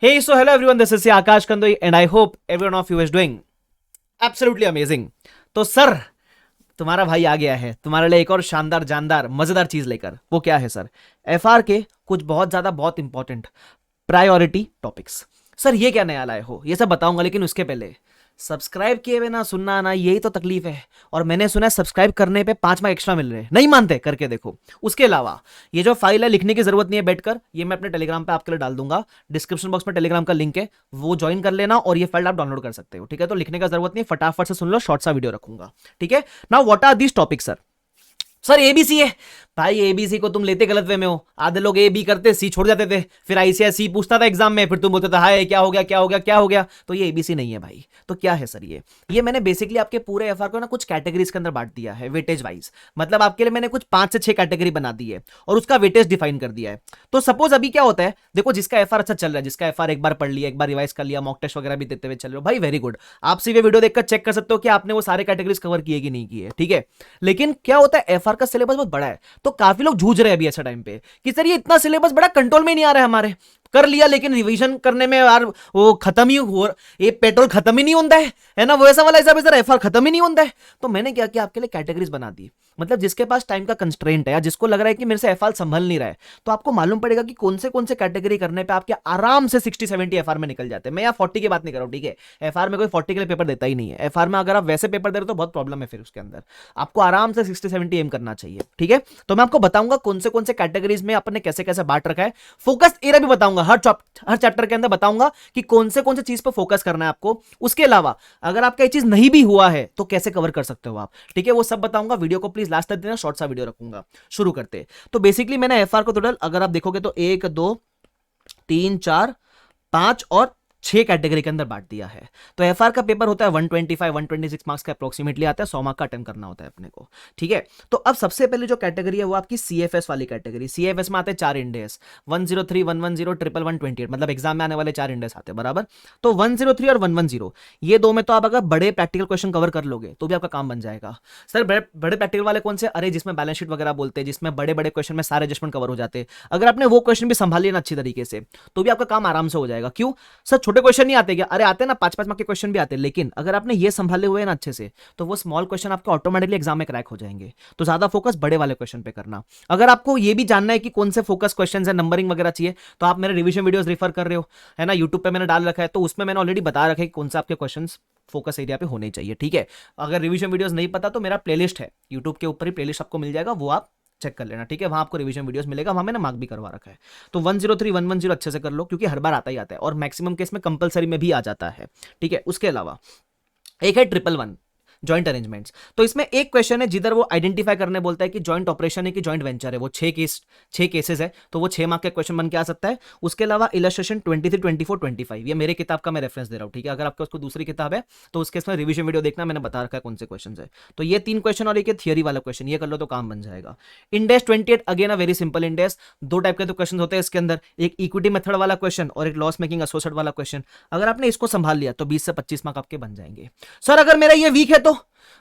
Hey, so hello everyone, this is Akash Kandoi and I hope everyone of you is doing absolutely amazing. तो sir, तुम्हारा भाई आ गया है तुम्हारे लिए एक और शानदार जानदार मजेदार चीज लेकर। वो क्या है सर? एफआर के कुछ बहुत ज्यादा बहुत इंपॉर्टेंट प्रायोरिटी टॉपिक्स। सर ये क्या नया लाए हो, ये सब बताऊंगा, लेकिन उसके पहले सब्सक्राइब किए बिना सुनना ना, यही तो तकलीफ है। और मैंने सुना है सब्सक्राइब करने पे 5 मार्क एक्स्ट्रा मिल रहे हैं, नहीं मानते? करके देखो। उसके अलावा ये जो फाइल है, लिखने की जरूरत नहीं है बैठकर, ये मैं अपने टेलीग्राम पे आपके लिए डाल दूंगा। डिस्क्रिप्शन बॉक्स में टेलीग्राम का लिंक है, वो ज्वाइन कर लेना और ये फाइल आप डाउनलोड कर सकते हो। ठीक है, तो लिखने का जरूरत नहीं, फटाफट से सुन लो, शॉर्ट सा वीडियो रखूंगा। ठीक है, now what are these topic sir? Sir ABC है भाई। एबीसी को तुम लेते गलत वे में हो। आधे लोग ए बी करते, सी छोड़ जाते थे, फिर आईसीएसई पूछता था एग्जाम में, फिर तुम बोलते थे हाय क्या हो गया क्या हो गया क्या हो गया। तो ये एबीसी नहीं है भाई। तो क्या है सर ये मैंने बेसिकली आपके पूरे एफआर को ना कुछ कैटेगरीज के अंदर बांट दिया है, वेटेज वाइज। मतलब आपके लिए मैंने कुछ 5 से 6 कैटेगरी बना दी है और उसका वेटेज डिफाइन कर दिया है। तो सपोज अभी क्या होता है, देखो जिसका एफआर अच्छा चल रहा है, जिसका एफआर एक बार पढ़ लिया, एक बार रिवाइज कर लिया, मॉक टेस्ट वगैरह भी देते हुए चल रहे हो भाई, वेरी गुड। आप सिर्फ वीडियो देखकर चेक कर सकते हो कि आपने वो सारे कैटेगरीज कवर किए कि नहीं किए। ठीक है, लेकिन क्या होता है, एफआर का सिलेबस बहुत बड़ा है, तो काफी लोग जूझ रहे हैं अभी ऐसा टाइम पे कि सर ये इतना सिलेबस बड़ा कंट्रोल में नहीं आ रहा है हमारे। कर लिया लेकिन रिवीजन करने में यार वो खत्म ही हो, ये पेट्रोल खत्म ही नहीं होता है ना, वो ऐसा वाला हिसाब है सर, एफआर खत्म ही नहीं होता है। तो मैंने क्या किया, आपके लिए कैटेगरीज बना दी। मतलब जिसके पास टाइम का कंस्ट्रेंट है या जिसको लग रहा है कि मेरे से एफआर संभल नहीं रहा है, तो आपको मालूम पड़ेगा कि कौन से कैटेगरी करने पे आपके आराम से 60-70 एफआर में निकल जाते हैं। मैं यहाँ 40 की बात नहीं कर रहा हूँ, ठीक है? एफआर में कोई 40 के लिए पेपर देता ही नहीं है। एफआर में अगर आप वैसे पेपर दे रहे हो तो बहुत प्रॉब्लम है, फिर उसके अंदर आपको आराम से 60-70 एम करना चाहिए। ठीक है, तो मैं आपको बताऊंगा कौन से कैटेगरीज में अपने कैसे कैसे बांट रखा है। फोकस एरिया भी बताऊंगा, हर चैप्टर के अंदर बताऊंगा कि कौन से चीज पर फोकस करना है आपको। उसके अलावा अगर आपका ये चीज नहीं भी हुआ है तो कैसे कवर कर सकते हो आप। ठीक है, वो सब बताऊंगा। वीडियो को प्लीज लास्ट तक देना, शॉर्ट सा वीडियो रखूंगा। शुरू करते। तो बेसिकली मैंने एफआर को टोटल अगर आप देखोगे तो 1 2 3 4 5 और 6 कैटेगरी के अंदर बांट दिया है। तो एफआर का पेपर होता है 126 मार्क्स का अप्रोक्सीमेटली आता है, 100 मार्क का अटेम्प्ट करना होता है अपने को। ठीक है, तो अब सबसे पहले जो कैटेगरी है वो आपकी सीएफएस वाली कैटेगरी। सीएफएस में आते हैं 4 इंडेस, 103 110 ट्रिपल 128, मतलब एग्जाम में आने वाले 4 इंडेस आते हैं बराबर। तो 103 और 110, ये दो में तो आप अगर बड़े प्रैक्टिकल क्वेश्चन कवर कर लोगे तो भी आपका काम बन जाएगा। सर बड़े प्रैक्टिकल वाले कौन से? अरे जिसमें बैलेंस शीट वगैरह बोलते हैं, जिसमें बड़े बड़े क्वेश्चन में सारे एडजस्टमेंट कवर हो जाते हैं। अगर आपने वो क्वेश्चन भी संभाल लिया ना अच्छी तरीके से, तो भी आपका काम आराम से हो जाएगा। क्यों सर, छोटे क्वेश्चन नहीं आते क्या? अरे आते ना, 5-5 मार्क के क्वेश्चन भी आते हैं, लेकिन अगर आपने ये संभाले हुए ना अच्छे से, तो वो स्मॉल क्वेश्चन आपको ऑटोमेटिकली एग्जाम में क्रैक हो जाएंगे। तो ज्यादा फोकस बड़े वाले क्वेश्चन पे करना। अगर आपको ये भी जानना है कि कौन से फोकस क्वेश्चन है, नंबरिंग वगैरह चाहिए, तो आप मेरे रिवीजन वीडियोस रेफर कर रहे हो, है ना, यूट्यूब पे मैंने डाल रखा है, तो उसमें मैंने ऑलरेडी बता रखा है कि कौन सा आपके क्वेश्चन फोकस एरिया पे होने चाहिए। ठीक है, अगर रिवीजन वीडियोस नहीं पता तो मेरा प्लेलिस्ट है यूट्यूब के ऊपर ही, प्लेलिस्ट आपको मिल जाएगा, वो आप चेक कर लेना। ठीक है, वहां आपको रिवीजन वीडियोस मिलेगा, वहां मैंने मार्क भी करवा रखा है। तो 103 110 अच्छे से कर लो, क्योंकि हर बार आता ही आता है और मैक्सिमम केस में कंपलसरी में भी आ जाता है। ठीक है, उसके अलावा एक है 111 जॉइंट अरेंजमेंट्स। तो इसमें एक क्वेश्चन है जिधर वो आइडेंटिफाई करने बोलता है कि जॉइंट ऑपरेशन है कि जॉइंट वेंचर है। वो 6 केसेस है, तो वो 6 मार्क का क्वेश्चन बन के आ सकता है। उसके अलावा इलस्ट्रेशन 23 24 25, ये मेरे किताब का मैं रेफरेंस दे रहा हूँ। ठीक है, अगर आपके उसको दूसरी किताब है तो उसके इसमें रिवीजन वीडियो देखना, मैंने बता रखा है कौन से क्वेश्चन है। तो ये 3 क्वेश्चन और एक थियरी वाला क्वेश्चन, ये कर लो तो काम बन जाएगा। Index 28 again a very simple index. 2 type के तो क्वेश्चन होते हैं इसके अंदर, एक इक्विटी मेथड वाला क्वेश्चन और एक लॉस मेकिंग एसोसिएट वाला क्वेश्चन। अगर आपने इसको संभाल लिया तो 20 से 25 मार्क आपके बन जाएंगे। सर अगर मेरा ये वीक है तो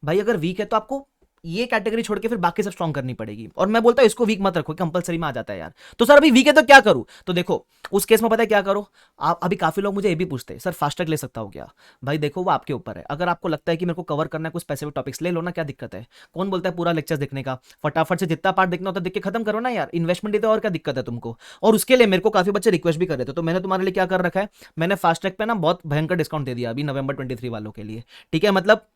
भाई, अगर वीक है तो आपको ये कैटेगरी छोड़ के फिर बाकी सब स्ट्रॉन्ग करनी पड़ेगी। और मैं बोलता हूं इसको वीक मत रखो, कंपलसरी में आ जाता है यार। तो सर अभी वीक है तो क्या करूं? तो देखो उस केस में पता है क्या करो आप। अभी काफी लोग मुझे ये भी पूछते हैं सर फास्ट ट्रैक ले सकता हूं क्या? भाई देखो वो आपके ऊपर है। अगर आपको लगता है कि मेरे को कवर करना है कुछ स्पेसिफिक टॉपिक्स, ले लो ना, क्या दिक्कत है? कौन बोलता है पूरा लेक्चर देखने का? फटाफट से जितना पार्ट देखना होता है देख के खत्म करो ना यार, इन्वेस्टमेंट ही तो, और क्या दिक्कत है तुमको? और उसके लिए मेरे को काफी बच्चे रिक्वेस्ट भी कर रहे थे, तो मैंने तुम्हारे लिए क्या कर रखा है, मैंने फास्ट ट्रैक पे ना बहुत भयंकर डिस्काउंट दे दिया अभी नवंबर 23 वालों के लिए। ठीक है, मतलब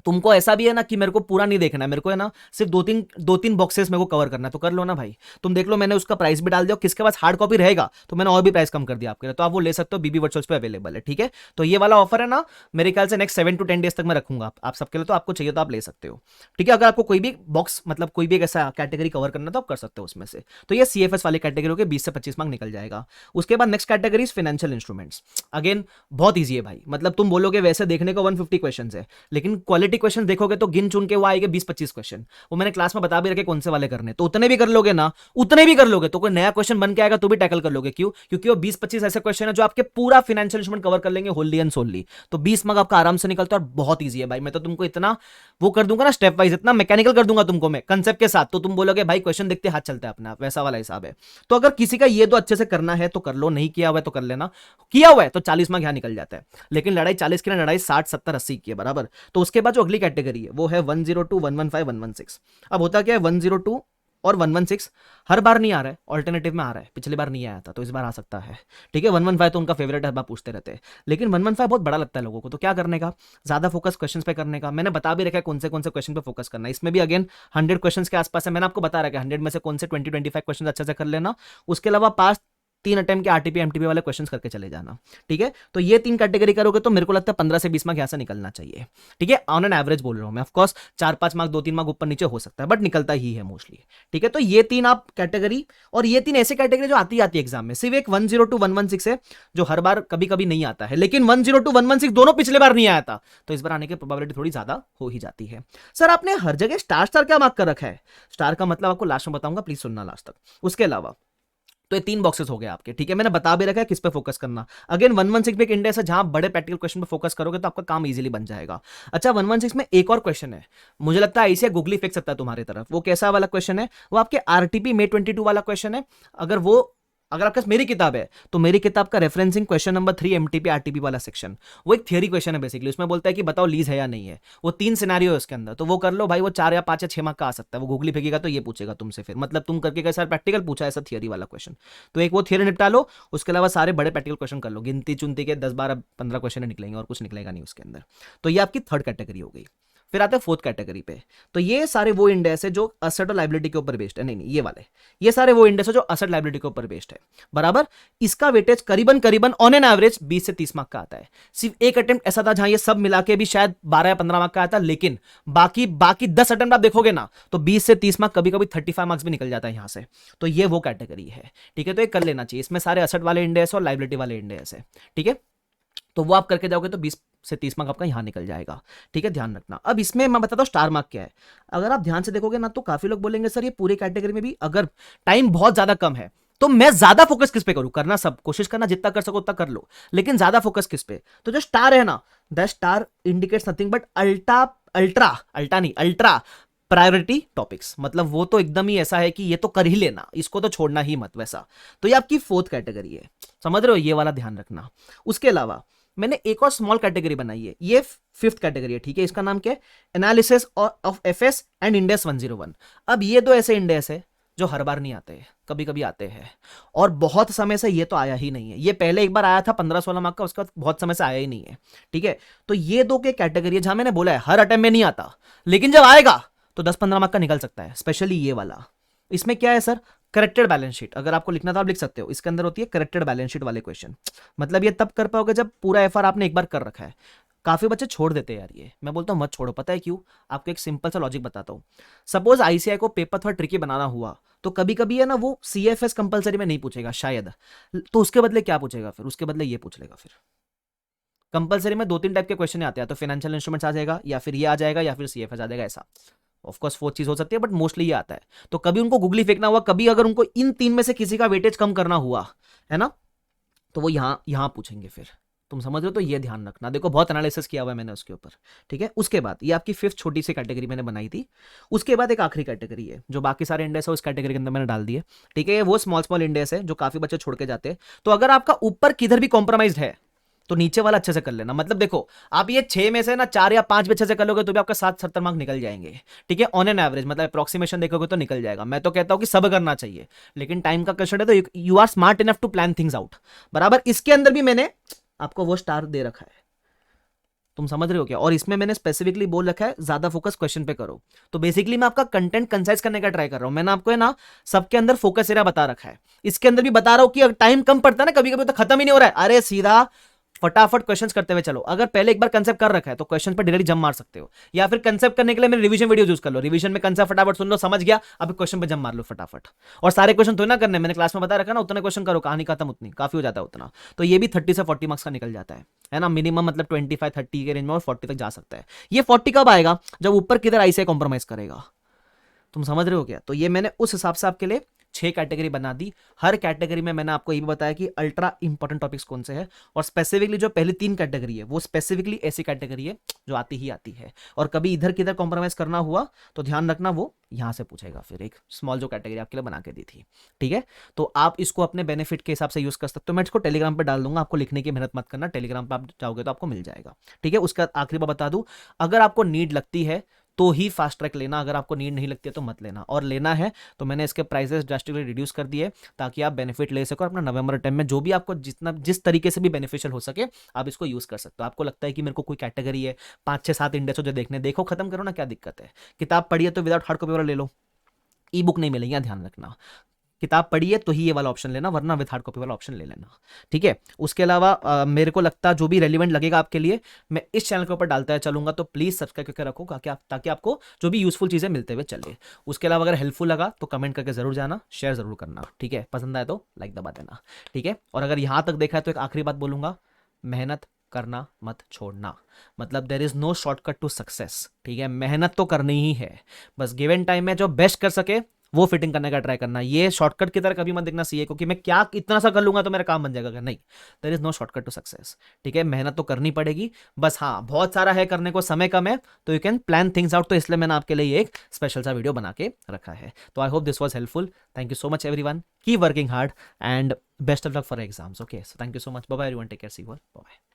तुमको ऐसा भी है ना कि मेरे को पूरा नहीं देखना है, मेरे को है ना सिर्फ दो तीन बॉक्सेस मेरे को कवर करना है, तो कर लो ना भाई। तुम देख लो मैंने उसका प्राइस भी डाल दिया, किसके पास हार्ड कॉपी रहेगा तो मैंने और भी प्राइस कम कर दिया आपके लिए, तो आप वो ले सकते हो, बीबी वर्चुअल्स पे अवेलेबल है। ठीक है, तो ये वाला ऑफर है ना, मेरे ख्याल से नेक्स्ट 7 to 10 डेज तक मैं रखूंगा आप सबके लिए, तो आपको चाहिए तो आप ले सकते हो। ठीक है, अगर आपको कोई भी बॉक्स मतलब कोई भी एक ऐसा कैटेगरी कवर करना तो आप कर सकते हो उसमें से। तो ये सीएफएस वाली कैटेगरी के 20 से 25 मार्क निकल जाएगा। उसके बाद next category financial instruments. Again बहुत ईजी है भाई, मतलब तुम बोलोगे वैसे देखने को 150 क्वेश्चन है, लेकिन क्वालिटी 80 क्वेश्चन देखोगे तो गिन चुन के वो आएंगे 20-25 क्वेश्चन, वो मैंने क्लास में बता भी रखे कौन से वाले करने, तो उतने भी कर लोगे ना, उतने भी कर लोगे तो कोई नया क्वेश्चन बन के आएगा तो भी टैकल कर लोगे। क्यों? क्योंकि वो 20-25 ऐसे क्वेश्चन है जो आपके पूरा फाइनेंशियल इंस्ट्रूमेंट कवर कर लेंगे होली एंड सोली। तो 20 मार्क आपका आराम से निकलता है और बहुत ईजी है भाई। मैं तो तुमको इतना वो कर दूंगा ना स्टेप वाइज, इतना मैकेनिकल कर दूंगा तुमको मैं कंसेप्ट के साथ, तो तुम बोलोगे भाई क्वेश्चन देखते हाथ चलता है अपना, वैसा वाला हिसाब है। तो अगर किसी का ये तो अच्छे से करना है तो कर लो, नहीं किया हुआ है तो कर लेना, किया हुआ है तो 40 मार्क यहां निकल जाता है। लेकिन लड़ाई 40 की ना, लड़ाई 60, 70, 80 की है बराबर। तो उसके बाद जो अगली कैटेगरी है वो है 102, 115, 116। अब होता क्या है, 102 और 116 हर बार नहीं आ रहा है, ऑल्टरनेटिव में आ रहा है, पिछली बार नहीं आया था तो इस बार आ सकता है। ठीक है, 115 तो उनका फेवरेट है, हर बार पूछते रहते हैं, लेकिन 115 बहुत बड़ा लगता है लोगों को। तो क्या करने का, ज्यादा फोकस क्वेश्चन पे करने का। मैंने बता भी रखा है कौन से क्वेश्चन पे फोकस करना है। इसमें भी अगेन 100 क्वेश्चन के आसपास है, मैंने आपको बता रखा है 100 में से कौन से 20-25 क्वेश्चन अच्छे से कर लेना। उसके अलावा पास 3 अटेम्प्ट के आरटीपी एमटीपी वाले क्वेश्चंस करके चले जाना। ठीक है, तो ये 3 कैटेगरी करोगे तो मेरे को लगता है 15 से 20 मार्क यहां से निकलना चाहिए। ठीक है, ऑन एन एवरेज बोल रहा हूं मैं, ऑफकोर्स 4-5 मार्क 2-3 मार्क ऊपर नीचे हो सकता है, बट निकलता ही है मोस्टली। ठीक है, तो ये 3 आप कैटेगरी, और ये 3 ऐसे कैटेगरी जो आती है एग्जाम में। सिर्फ एक 102, 116 है जो हर बार कभी कभी नहीं आता है, लेकिन 102, 116 दोनों पिछले बार नहीं आया था, तो इस बार आने की प्रोबेबिलिटी थोड़ी ज्यादा हो ही जाती है। सर आपने हर जगह स्टार स्टार क्या मार्क कर रखा है? स्टार का मतलब आपको लास्ट में बताऊंगा, प्लीज सुनना लास्ट तक। उसके अलावा तो ये 3 बॉक्सेस हो गए आपके। ठीक है, मैंने बता भी रखा है किस पे फोकस करना। अगेन 116 पे एक इंडेक्स है जहां बड़े प्रैक्टिकल क्वेश्चन पे फोकस करोगे तो आपका काम इजीली बन जाएगा। अच्छा, 116 में एक और क्वेश्चन है, मुझे लगता है ऐसे गूगली फेंक सकता है तुम्हारी तरफ। वो कैसा वाला क्वेश्चन है? वो आपके आरटीपी मे 22 वाला क्वेश्चन है। अगर आपके पास मेरी किताब है तो मेरी किताब का referencing question number 3 MTP RTP वाला सेक्शन, वो एक थियरी क्वेश्चन है बेसिकली। उसमें बोलता है कि बताओ लीज है या नहीं है। वो 3 सिनेरियो है उसके अंदर, तो वो कर लो भाई। वो 4 या 5 या 6 मार्क का आ सकता है। वो गूगली फेंकेगा तो ये पूछेगा तुमसे, फिर मतलब तुम करके कैसा प्रैक्टिकल पूछा, ऐसा थियरी वाला क्वेश्चन। तो एक वो थियरी निपटा लो, उसके अलावा सारे बड़े प्रैक्टिकल क्वेश्चन कर लो। गिनती चुनती के 10-12-15 क्वेश्चन निकलेंगे और कुछ निकलेगा नहीं उसके अंदर। तो ये आपकी थर्ड कैटेगरी हो गई। फिर आते हैं फोर्थ कैटेगरी पे। तो ये सारे वो इंडेक्स है जो असेट और लायबिलिटी के ऊपर बेस्ड है। नहीं, ये वाले, ये सारे वो इंडेक्स है जो असेट लायबिलिटी के ऊपर बेस्ड है बराबर। इसका वेटेज करीबन ऑन एन एवरेज 20 से 30 मार्क का आता है। सिर्फ एक अटेम्प्ट ऐसा था जहां ये सब मिला के भी शायद 12 या 15 मार्क का आता, लेकिन बाकी 10 अटेम्प्ट आप देखोगे ना तो 20 से 30 मार्क, कभी कभी 35 मार्क्स भी निकल जाता है यहां से। तो ये वो कैटेगरी है। ठीक है, तो ये कर लेना चाहिए। इसमें सारे असेट वाले इंडेक्स और लायबिलिटी वाले इंडेक्स है। ठीक है, तो वो आप करके जाओगे तो 20 से 30 मार्क आपका यहां निकल जाएगा। ठीक है, ध्यान रखना। अब इसमें मैं बताता हूं स्टार मार्क क्या है। अगर आप ध्यान से देखोगे ना तो काफी लोग बोलेंगे सर ये पूरी कैटेगरी में भी अगर टाइम बहुत ज्यादा कम है तो मैं ज्यादा फोकस किस पे करूं? करना सब कोशिश करना, जितना कर सको उतना कर लो, लेकिन ज्यादा फोकस किस पे? तो जो स्टार है ना, the star indicates nothing but ultra priority topics. मतलब वो तो एकदम ही ऐसा है कि ये तो कर ही लेना, इसको तो छोड़ना ही मत, वैसा। तो ये आपकी फोर्थ कैटेगरी है, समझ रहे हो? ये वाला ध्यान रखना। उसके अलावा मैंने एक और स्मॉल कैटेगरी बनाई है, ये फिफ्थ कैटेगरी है। ठीक है, इसका नाम क्या है? Analysis of FS and index 101। अब ये दो ऐसे इंडेक्स है जो हर बार नहीं आते, कभी कभी आते हैं, और बहुत समय से ये तो आया ही नहीं है। ये पहले एक बार आया था 15-16 मार्क का, उसके बाद बहुत समय से आया ही नहीं है। ठीक है, तो ये दो के कैटेगरी है जहां मैंने बोला है हर अटेम्प्ट में नहीं आता, लेकिन जब आएगा तो 10-15 मार्क का निकल सकता है, स्पेशली ये वाला। इसमें क्या है सर? Corrected balance sheet. अगर आपको लिखना था आप लिख सकते हो, इसके अंदर होती है करेक्टेड बैलेंस शीट वाले क्वेश्चन। मतलब ये तब कर पाओगे जब पूरा एफआर आपने एक बार कर रखा है। काफी बच्चे छोड़ देते हैं यार, ये मैं बोलता हूं मत छोड़ो। पता है क्यों? आपको एक सिंपल सा लॉजिक बताता हूं। सपोज आईसीआई को पेपर थोड़ा ट्रिकी बनाना हुआ तो कभी कभी है ना वो सीएफएस कंपलसरी में नहीं पूछेगा शायद, तो उसके बदले क्या पूछेगा? फिर उसके बदले ये पूछ लेगा। फिर कंपलसरी में 2-3 टाइप के क्वेश्चन आते हैं, तो फाइनेंशियल इंस्ट्रूमेंट्स आ जाएगा, या फिर ये आ जाएगा, या फिर सीएफएस आ जाएगा। ऐसा ऑफकोर्स 4 चीज हो सकती है, बट मोस्टली ये आता है। तो कभी उनको गूगली फेंकना हुआ, कभी अगर उनको इन 3 में से किसी का वेटेज कम करना हुआ है ना, तो वो यहां पूछेंगे। फिर तुम समझ रहे हो? तो ये ध्यान रखना। देखो बहुत एनालिसिस किया हुआ है मैंने उसके ऊपर। ठीक है, उसके बाद ये आपकी फिफ्थ छोटी सी कैटेगरी मैंने बनाई थी। उसके बाद एक आखिरी कैटेगरी है जो बाकी सारे इंडेक्स है उस कैटेगरी के अंदर मैंने डाल दिए। ठीक है, वो स्मॉल इंडेक्स है जो काफी बच्चे छोड़ के जाते हैं। तो अगर आपका ऊपर किधर भी कॉम्प्रोमाइज है तो नीचे वाला अच्छे से कर लेना। मतलब देखो, आप ये 6 में से ना 4 या 5 भी अच्छे से कर लोगे तो भी आपका 60-70 मार्क निकल जाएंगे। ठीक है, ऑन एन एवरेज, मतलब अप्रोक्सीमेशन देखोगे तो निकल जाएगा। मैं तो कहता हूं कि सब करना चाहिए, लेकिन टाइम का क्वेश्चन है तो you are smart enough to plan things out बराबर। इसके अंदर भी मैंने आपको वो स्टार दे रखा है, तुम समझ रहे हो क्या? और इसमें मैंने स्पेसिफिकली बोल रखा है ज्यादा फोकस क्वेश्चन पे करो। तो बेसिकली मैं आपका कंटेंट कंसाइज करने का ट्राई कर रहा हूं। मैंने आपको है ना सबके अंदर फोकस एरिया बता रखा है, इसके अंदर भी बता रहा हूं कि टाइम कम पड़ता है ना कभी कभी तो खत्म ही नहीं हो रहा है, अरे सीधा फटाफट क्वेश्चंस करते हुए चलो। अगर पहले एक बार कंसेप्ट कर रखा है तो क्वेश्चन पर डायरेक्ट जंप मार सकते हो, या फिर कंसेप्ट करने के लिए मेरे रिवीजन वीडियो यूज कर लो। रिवीजन में कंसेप्ट फटाफट सुन लो, समझ गया, अब क्वेश्चन पे जंप मार लो फटाफट। और सारे क्वेश्चन तो ना करने, मैंने क्लास में बता रखा ना, उतने क्वेश्चन करो, कहानी खत्म, उतनी काफी हो जाता है उतना। तो ये भी 30 से 40 मार्क्स का निकल जाता है है ना, मिनिमम मतलब 25-30 के रेंज में और 40 तक जा सकता है। ये 40 कब आएगा, जब ऊपर किधर आई से कॉम्प्रोमाइज करेगा। तुम समझ रहे हो क्या। तो ये मैंने उस हिसाब से आपके लिए 6 कैटेगरी बना दी। हर कैटेगरी में मैंने आपको ये भी बताया कि अल्ट्रा इंपॉर्टेंट टॉपिक्स कौन से हैं, और स्पेसिफिकली जो पहली 3 कैटेगरी है वो स्पेसिफिकली ऐसी कैटेगरी है जो आती ही आती है, और कभी इधर किधर कॉम्प्रोमाइज करना हुआ तो ध्यान रखना वो यहां से पूछेगा। फिर एक स्मॉल जो कैटेगरी आपके लिए बना के दी थी, ठीक है। तो आप इसको अपने बेनिफिट के हिसाब से यूज कर सकते हो। मैं इसको टेलीग्राम पे डाल दूंगा, आपको लिखने की मेहनत मत करना, टेलीग्राम पे आप जाओगे तो आपको मिल जाएगा, ठीक है। उसका आखिरी बार बता दूं, अगर आपको नीड लगती है तो ही फास्ट ट्रैक लेना, अगर आपको नीड नहीं लगती है तो मत लेना, और लेना है तो मैंने इसके प्राइसेस ड्रास्टिकली रिड्यूस कर दिए ताकि आप बेनिफिट ले सको अपना नवंबर टाइम में, जो भी आपको जितना जिस तरीके से भी बेनिफिशियल हो सके आप इसको यूज कर सकते हो। आपको लगता है कि मेरे को कोई कैटेगरी है 5-6-7 इंडेक्स जो देखने, देखो खत्म करो ना, क्या दिक्कत है। किताब पढ़िए तो विदाउट हार्ड कॉपी वाला ले लो, ई बुक नहीं मिलेगी, ध्यान रखना। किताब पढ़िए तो ही ये वाला ऑप्शन लेना, वरना विद हार्ड कॉपी वाला ऑप्शन ले लेना, ठीक है। उसके अलावा मेरे को लगता है जो भी रेलिवेंट लगेगा आपके लिए मैं इस चैनल के ऊपर डालता है चलूंगा, तो प्लीज सब्सक्राइब करके रखो ताकि आपको जो भी यूजफुल चीजें मिलते हुए चले। उसके अलावा अगर हेल्पफुल लगा तो कमेंट करके जरूर जाना, शेयर जरूर करना, ठीक है। पसंद आए तो लाइक दबा देना, ठीक है। और अगर यहां तक देखा है तो एक आखिरी बात बोलूंगा, मेहनत करना मत छोड़ना, मतलब there is no shortcut to success, ठीक है। मेहनत तो करनी ही है, बस गिवन टाइम में जो बेस्ट कर सके वो फिटिंग करने का ट्राई करना। ये शॉर्टकट की तरह कभी मत देखना चाहिए क्योंकि मैं क्या इतना सा कर लूंगा तो मेरा काम बन जाएगा, नहीं, there is no shortcut to success, ठीक है। मेहनत तो करनी पड़ेगी, बस हाँ बहुत सारा है करने को, समय कम है, तो you can plan things out, तो इसलिए मैंने आपके लिए एक स्पेशल सा वीडियो बना के रखा है। तो I hope this was helpful, thank you so much everyone, keep working hard and best of luck for exams, okay. So thank you so much, bye bye everyone, take care, see you, bye bye.